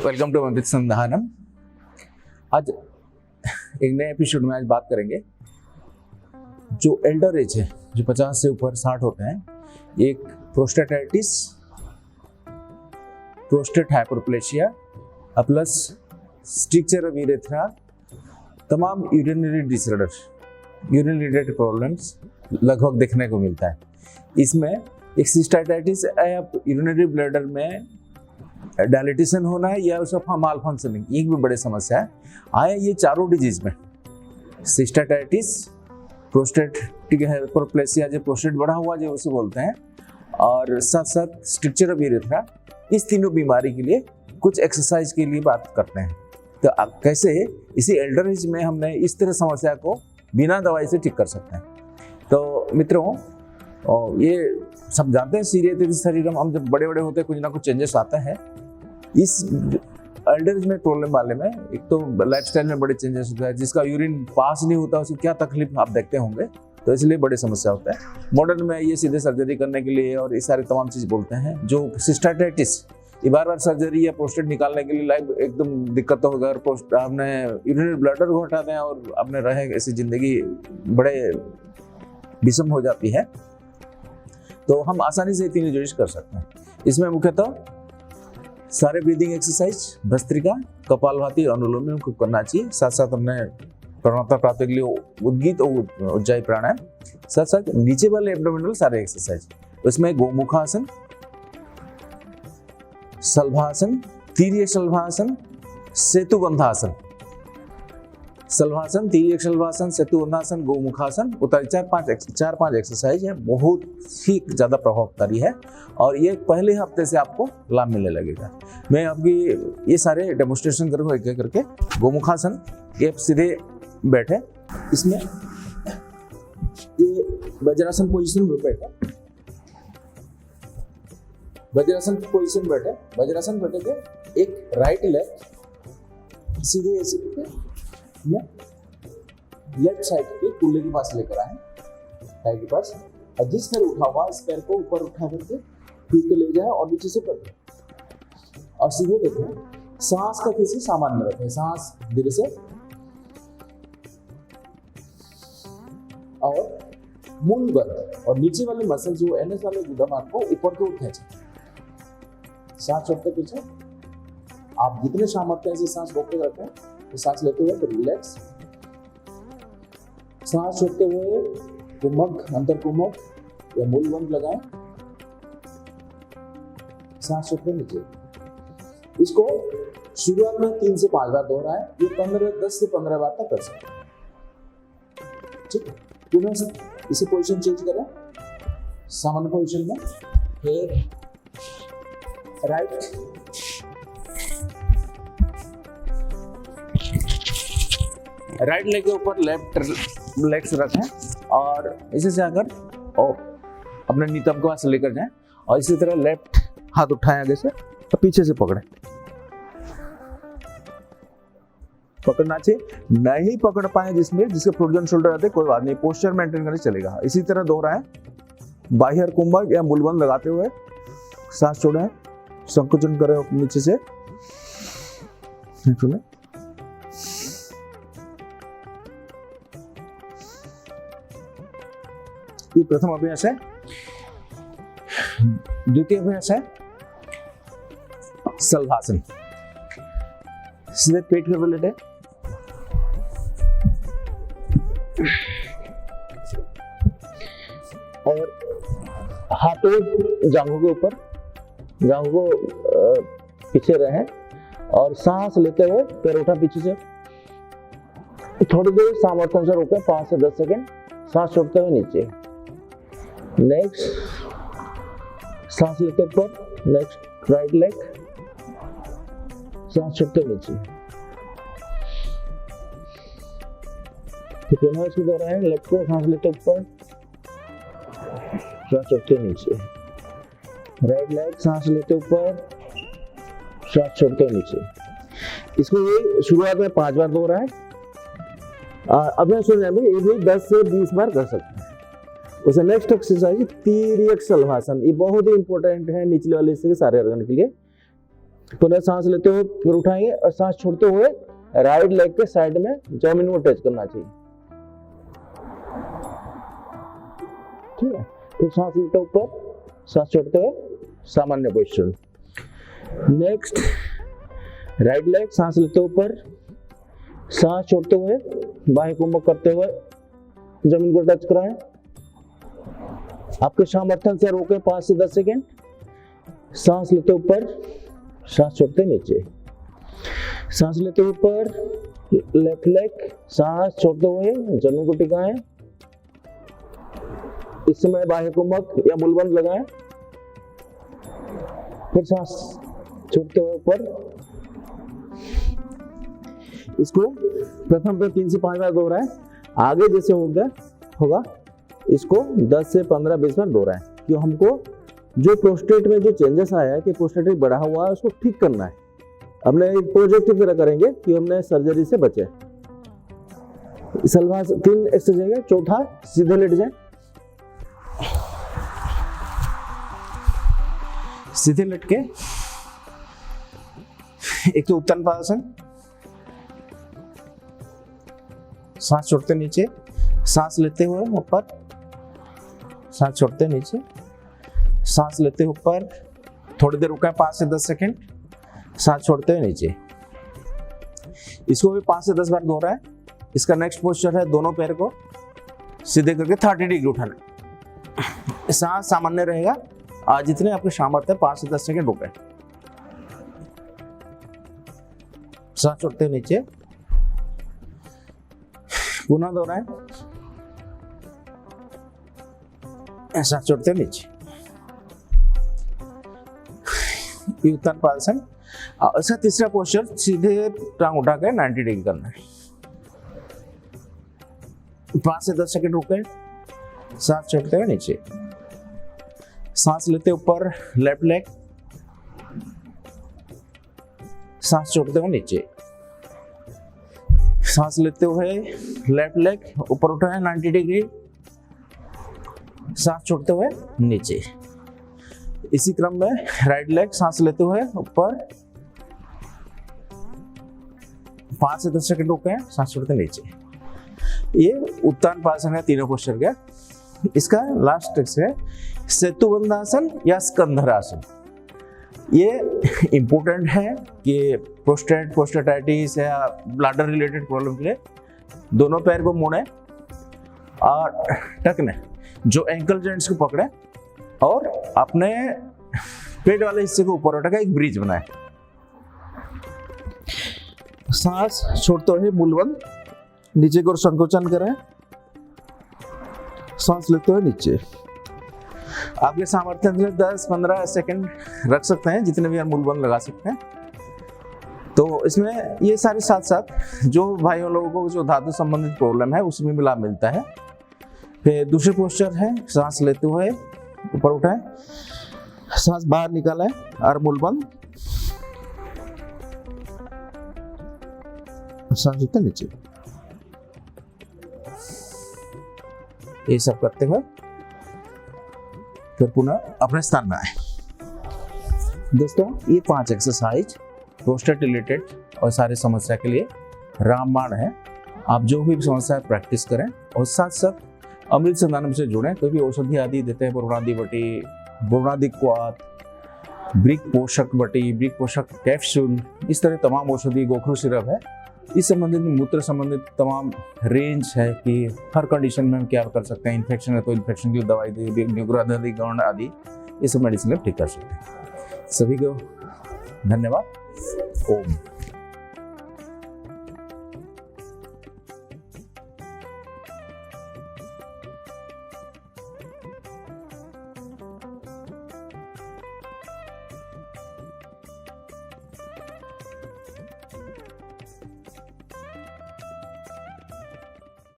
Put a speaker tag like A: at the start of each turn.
A: Welcome to अमृत संधानम। आज एक नए एपिसोड में आज बात करेंगे जो एल्डर एज है, जो 50 से ऊपर 60 होते हैं, एक prostatitis, prostate hyperplasia plus structure of urethra, तमाम urinary disorder, urine related problems लगभग देखने को मिलता है। इसमें एक सिस्टाइटाइटिस या यूरिनरी ब्लैडर में डायलिटेशन होना है या उसका माल फंक्शनिंग, ये भी बड़ी समस्या है। आए ये चारों डिजीज में सिस्टाइटाइटिस, प्रोस्टेटिक हाइपरप्लेशिया जो प्रोस्टेट बढ़ा हुआ जो उसे बोलते हैं, और साथ साथ स्ट्रक्चर ऑफ यूरेथ्रा, इस तीनों बीमारी के लिए कुछ एक्सरसाइज के लिए बात करते हैं। तो अब कैसे इसी एल्डर एज में हमने इस तरह समस्या को बिना दवाई से ठीक कर सकते हैं। तो मित्रों, ये सब जानते हैं सीरियस शरीर हम जब बड़े बड़े होते हैं कुछ ना कुछ चेंजेस आता है। इस एल्डर एज में प्रॉब्लम वाले में एक तो लाइफस्टाइल में बड़े चेंजेस होता है, जिसका यूरिन पास नहीं होता उसकी क्या तकलीफ आप देखते होंगे, तो इसलिए बड़ी समस्या होता है। मॉडर्न में ये सीधे सर्जरी करने के लिए और ये सारी तमाम चीज़ बोलते हैं। जो सिस्टाइटाइटिस, ये बार सर्जरी या प्रोस्टेट निकालने के लिए लाइफ एकदम दिक्कत होगा। अगर आपने यूरिनरी ब्लैडर को हटाते हैं और आपने रहे ऐसी जिंदगी बड़े विषम हो जाती है, तो हम आसानी से तीनों यूज कर सकते हैं। इसमें मुख्यतः सारे ब्रीदिंग एक्सरसाइज, भस्त्रिका, कपालभाति, अनुलोम विलोम खूब करना चाहिए। साथ साथ हमने प्रणवता प्राप्ति के लिए उद्गीत और उज्जाई प्राणायाम, साथ साथ नीचे वाले एब्डोमिनल सारे एक्सरसाइज। उसमें गोमुखासन, शलभासन, तीर्य शलभासन, सेतुबंधासन, शलभासन, तीर्य शलभासन, सेतुबंधासन, गोमुखासन, उतारी चार पांच एक्सरसाइज है, बहुत ही ज्यादा प्रभावकारी है और ये पहले हफ्ते से आपको लाभ मिलने लगेगा। मैं आपकी ये सारे डेमोन्स्ट्रेशन करूंगा एक एक करके। गोमुखासन, ये सीधे बैठे, इसमें ये वज्रासन पोजीशन में बैठे, वज्रासन पोजीशन बैठे, वज्रासन बैठे के एक राइट लेग सीधे ऐसे या लेफ्ट साइड के कूल्हे के पास लेकर आए, टाई के पास, और जिस पैर उठा हुआ इस पैर को ऊपर उठा करके फिर तो ले जाए और नीचे से पकड़े और सीधे देखें। सांस का किसी सामान्य में रखें, सांस धीरे से, और मूल बल और नीचे वाले मसल जो एनएस वाले गुदामार्ग को ऊपर की ओर खींचे, सांस छोड़ते पीछे। आप जितने सामर्थ्य से सांस रोकते रहते हैं, तो सांस लेते हुए तो रिलैक्स, सांस छोड़ते हुए कुंभक, अंतर कुंभक या मूल बंद लगाएं, सांस छोड़ते नीचे। इसको शुरुआत में 3 से 5 बार दोहराएं। ये 10 से 15 बार तक कर सकते हैं। ठीक है, पुनः इसे पोजीशन चेंज करें, सामान्य पोजीशन में, फिर राइट लेग के ऊपर लेफ्ट लेग्स रखें और इसी से आकर और अपने नितंब के पास लेकर जाएं और इसी तरह लेफ्ट हाथ उठाएं आगे से और पीछे से पकड़ें। पकड़ना चाहिए, नहीं पकड़ पाए जिसके फ्रोजन शोल्डर आते कोई बात नहीं, पोस्चर मेंटेन करके चलेगा। इसी तरह दोहराएं, बाह्य कुंभक या मूलबंध लगाते हुए सांस छोड़ें, संकुचन करें नीचे से, ये प्रथम अभ्यास है। द्वितीय अभ्यास है शलभासन, सीधे पेट के बल लेटे, और हाथों जांघों के ऊपर, जांघों को पीछे रहे और सांस लेते हुए पैर उठा पीछे से, थोड़ी देर सामर्थ्य से रोकें, 5 से 10 सेकेंड, सांस छोड़ते हुए नीचे। नेक्स्ट, सांस लेते ऊपर, नेक्स्ट राइट लेग, सांस छोड़ते नीचे। तो पुनः इसको दोहराएं, लेग को सांस लेते ऊपर, सांस छोड़ते नीचे, राइट लेग, सांस लेते ऊपर, सांस छोड़ते नीचे। इसको ये शुरुआत में 5 बार दोहराएं। अब मैं सुन जाएंगे, ये भी 10 से 20 बार कर सकते हैं। उसे नेक्स्ट एक्सरसाइज तिर्यक शलभासन, ये बहुत ही इंपॉर्टेंट है निचले वाले हिस्से के सारे ऑर्गन के लिए।
B: पुनः सांस लेते हुए फिर उठाएंगे और सांस छोड़ते हुए राइट लेग के साइड में जमीन को टच करना चाहिए। ठीक है, फिर सांस लेते ऊपर, सांस छोड़ते हुए सामान्य पोजीशन। नेक्स्ट राइट लेग, सांस लेते ऊपर, सांस छोड़ते हुए बाएं कुंभक करते हुए जमीन को टच कराएं। आपके सामर्थ्य से रोके 5 से 10 सेकेंड। सांस लेते ऊपर, सांस छोड़ते नीचे। सांस लेते ऊपर, लेफ्ट लेग, सांस छोड़ते हुए जमीन को टिकाएं। इस समय बाह्य कुंभक या मूलबंध लगाएं। फिर सांस छोड़ते हुए ऊपर। इसको प्रथम पे 3 से 5 बार दोहराएं। आगे जैसे होगा इसको 10 से 15-20 बार दोहराएं, क्यों हमको जो प्रोस्टेट में जो चेंजेस आया है कि प्रोस्टेट बढ़ा हुआ है उसको ठीक करना है। हमने एक प्रोजेक्ट की तरह करेंगे कि हमने सर्जरी से बचे। सलवार 3 एक्सरसाइज है। चौथा, सीधे लेट जाए।
A: सीधे लेट के एक तो उत्तन पादासन, सांस छोड़ते नीचे, सांस लेते हुए ऊपर, सांस छोड़ते नीचे, सांस लेते ऊपर, थोड़ी देर रुका 5 से 10 सेकेंड, सांस छोड़ते हुए नीचे। इसको भी 5 से 10 बार दोहरा है। इसका नेक्स्ट पोस्चर है दोनों पैर को सीधे करके 30 डिग्री उठाना। सांस सामान्य रहेगा। आज जितने आपके सामर्थ्य 5 से 10 सेकेंड रुके, सांस छोड़ते हुए नीचे, पुनः दोहराएं, सांस छोड़ते हुए नीचे। उत्तन पादासन। ऐसा तीसरा पोस्चर सीधे टांग उठा के 90 डिग्री करना है। 5 से 10 सेकंड रुके, सांस छोड़ते हुए नीचे, सांस लेते ऊपर, लेफ्ट लेग, सांस छोड़ते हुए नीचे, सांस लेते हुए लेफ्ट लेग ऊपर उठाएं 90 डिग्री, सांस छोड़ते हुए नीचे। इसी क्रम में राइट लेग, सांस लेते हुए ऊपर, 5 से 10 सेकंड रुके, सांस छोड़ते नीचे। ये उत्तान पादासन है तीनों पोस्चर का। इसका लास्ट टेक्स्ट है सेतुबंधासन या स्कंधरासन। ये इंपॉर्टेंट है कि प्रोस्टेटाइटिस या ब्लैडर रिलेटेड प्रॉब्लम के लिए दोनों पैर को मोड़े और टकने, जो एंकल जॉइंट्स को पकड़े और अपने पेट वाले हिस्से को ऊपर उठाकर एक ब्रिज बनाए। सांस छोड़ते हुए मूलबंध, नीचे की ओर संकोचन करें, सांस लेते हुए नीचे। आपके सामर्थ्य से 10-15 सेकंड रख सकते हैं, जितने भी आप मूलबंध लगा सकते हैं। तो इसमें ये सारे साथ साथ जो भाइयों लोगों को जो धातु संबंधित प्रॉब्लम है उसमें भी लाभ मिलता है। फिर दूसरे पोस्चर है, सांस लेते हुए ऊपर उठाएं, सांस बाहर निकालें और मूलबंध, सांस लेते नीचे। ये सब करते हुए फिर पुनः अपने स्थान में आए। दोस्तों, ये 5 एक्सरसाइज प्रोस्टेट रिलेटेड और सारी समस्या के लिए रामबाण है। आप जो भी समस्या प्रैक्टिस करें और साथ साथ अमृत संधानम से जुड़ें। कोई भी औषधि आदि देते हैं, बुरनादी बटी, बुरनादी क्वाथ, ब्रिक पोषक बटी, ब्रिक पोषक कैप्सूल, इस तरह तमाम औषधि, गोखरू सिरप है। इस संबंधित मूत्र संबंधित तमाम रेंज है कि हर कंडीशन में हम क्या कर सकते हैं। इन्फेक्शन है तो इन्फेक्शन की दवाई दी, न्यूग्रादी गौण आदि ये सब मेडिसिन ठीक कर सकते हैं। सभी को धन्यवाद। ओम।